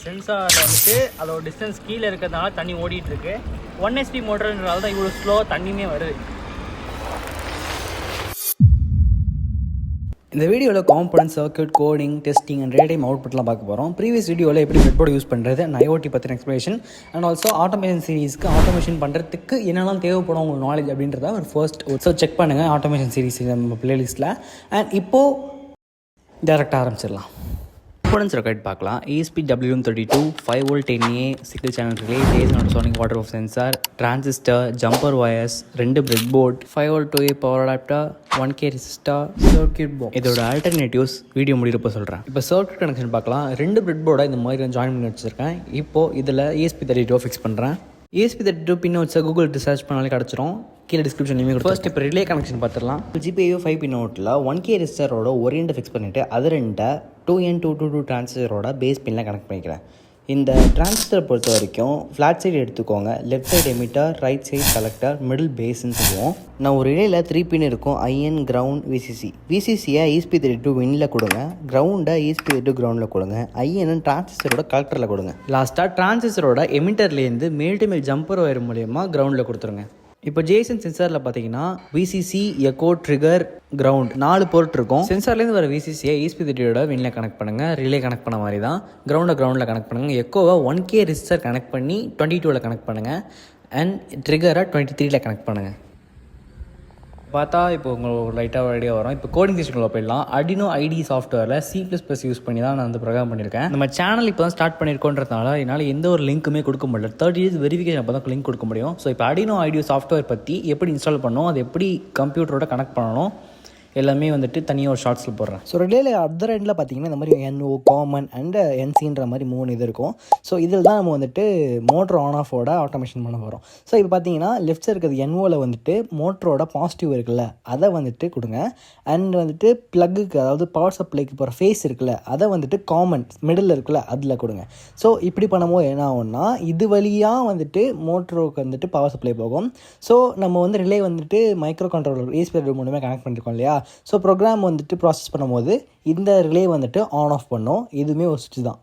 சென்சாரில் வந்துட்டு அதோட டிஸ்டன்ஸ் கீழே இருக்கிறதுனால தண்ணி ஓடிட்டுருக்கு. 1 HP மோட்டர்ன்றதால தான் இவ்வளோ ஸ்லோ தண்ணியுமே வருது. இந்த வீடியோவில் component, circuit, coding, testing and real time அவுட்புட்லாம் பார்க்க போகிறோம். ப்ரீவியஸ் வீடியோவில் எப்படி ப்ரெட்போர்டு யூஸ் பண்ணுறது அண்ட் IoT பற்றின எக்ஸ்பிளேஷன் அண்ட் ஆல்சோ ஆட்டோமேஷன் சீரிஸ்க்கு ஆட்டோமேஷன் பண்ணுறதுக்கு என்னெல்லாம் தேவைப்படும் உங்களுக்கு நாலேஜ் அப்படின்றத ஒரு ஃபர்ஸ்ட் செக் பண்ணுங்கள் ஆட்டோமேஷன் சீரிஸ் நம்ம பிளேலிஸ்ட்டில். அண்ட் இப்போது டேரெக்டாக ஆரம்பிச்சிடலாம். காம்பனன்ட்ஸ் ரெக்கார்ட் பார்க்கலாம். ESP-WM32 5V 10A single channel relay, base and sonic water of sensor, transistor, jumper wires, 2 bread board, 5V 2A power adapter, 1K resistor, circuit box. இதோட alternatives video முடிகிறப்போ சொல்கிறேன். இப்போ சர்க்யூட் கனெக்ஷன் பார்க்கலாம். 2 bread போர்டை இந்த மாதிரி நான் ஜாயின் பண்ணி வச்சுருக்கேன். இப்போது இதில் ESP-32 ஃபிக்ஸ் பண்ணுறேன். ESP-32 பின் வச்சா கூகுள் சர்ச் பண்ணாலே கிடச்சிரும். கீழே டிஸ்கிரிப்ஷன்லேயுமே ஃபர்ஸ்ட் இப்போ ரிலே கனெக்ஷன் பார்த்துடலாம். GPIO 5 பின் அவுட்டில் 1K ரெசிஸ்டரோட ஒரு எண்டை ஃபிக்ஸ் பண்ணிவிட்டு அது 2N222 டிரான்சிஸ்டரோட பேஸ் பின்னில் கனெக்ட் பண்ணிக்கிறேன். இந்த டிரான்சிஸ்டரை பொறுத்த வரைக்கும் ஃப்ளாட் சைடு எடுத்துக்கோங்க. Left side emitter, right side collector, middle பேஸ்ன்னு சொல்லுவோம். நான் ஒரு ரிலேயில் 3 பின் இருக்கும். IN, ground, VCC. VCCயை ESP-32 வின்னில் கொடுங்க, கிரவுண்டை ESP-32 கிரவுண்டில் கொடுங்க, IN டிரான்சிஸ்டரோட கலெக்டரில் கொடுங்க. லாஸ்ட்டாக டிரான்சிஸ்டரோட எமிட்டர்லேருந்து மேல் டு மேல் ஜம்பர் ஒயர் மூலயமா கிரவுண்டில் கொடுத்துருங்க. இப்போ ஜேசன் சென்சாரில் பார்த்தீங்கன்னா VCC, echo, trigger, ground 4 port இருக்கும். சென்சார்லேருந்து வர VCCயை ESP-32 வின்னில் கனெக்ட் பண்ணுங்கள். ரிலே கனெக்ட் பண்ண மாதிரி தான். கிரவுண்டில் கனெக்ட் பண்ணுங்கள். எக்கோவை 1K ரெசிஸ்டர் கனெக்ட் பண்ணி 22ல் கனெக்ட் பண்ணுங்கள். அண்ட் ட்ரிகரை 23ல் கனெக்ட் பண்ணுங்கள். பார்த்தா இப்போ உங்களுக்கு லைட்டாக ஐடியா வரும். இப்போ கோடிங் செக்ஷனில் போயிடலாம். Arduino IDE சாஃப்ட்வேரில் C++ யூஸ் பண்ணி தான் நான் வந்து ப்ரோக்ராம் பண்ணியிருக்கேன். நம்ம சேனல் இப்போ தான் ஸ்டார்ட் பண்ணியிருக்கோன்றதுனால என்னால் எந்த ஒரு லிங்க்குமே கொடுக்க முடியல. 30 days வெரிஃபிகேஷன் அப்போ தான் லிங்க் கொடுக்க முடியும். ஸோ இப்போ Arduino IDE சாஃப்ட்வேர் பற்றி எப்படி இன்ஸ்டால் பண்ணணும், அது எப்படி கம்ப்யூட்டரோட கனெக்ட் பண்ணணும் எல்லாமே வந்துட்டு தனியாக ஒரு ஷார்ட்ஸில் போடுறேன். ஸோ ரிலேல அதர் எண்டில் பார்த்தீங்கன்னா இந்த மாதிரி NO, காமன் அண்ட் NCன்ற மாதிரி 3 இது இருக்கும். ஸோ இதில் தான் நம்ம வந்துட்டு மோட்டர் ஆன் ஆஃபோட ஆட்டோமேஷன் பண்ண போகிறோம். ஸோ இப்போ பார்த்தீங்கன்னா லெஃப்ட் சைடு இருக்கிறது NOவில் வந்துட்டு மோட்டரோட பாசிட்டிவ் இருக்குல்ல அதை வந்துட்டு கொடுங்க. அண்ட் வந்துட்டு ப்ளக்குக்கு, அதாவது பவர் சப்ளைக்கு போகிற ஃபேஸ் இருக்குல்ல அதை வந்துட்டு காமன் மிடில் இருக்குல்ல அதில் கொடுங்க. ஸோ இப்படி பண்ணும்போது என்ன ஆகும்னா இது வழியாக வந்துட்டு மோட்டருக்கு வந்துட்டு பவர் சப்ளை போகும். ஸோ நம்ம வந்து ரிலே வந்துட்டு மைக்ரோ கண்ட்ரோலர் ESP-32 மூலமே கனெக்ட் பண்ணியிருக்கோம் இல்லையா. ஸோ ப்ரோக்ராம் வந்துட்டு ப்ராசஸ் பண்ணும்போது இந்த ரிலே வந்துட்டு ஆன் ஆஃப் பண்ணும். இதுவுமே ஒரு சுவிட்ச் தான்.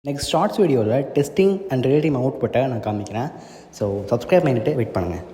நெக்ஸ்ட் ஷார்ட்ஸ் வீடியோவில் டெஸ்டிங் அண்ட் ரியல் டைம் அவுட்புட்டை நான் காமிக்கிறேன். ஸோ சப்ஸ்கிரைப் பண்ணிவிட்டு வெயிட் பண்ணுங்கள்.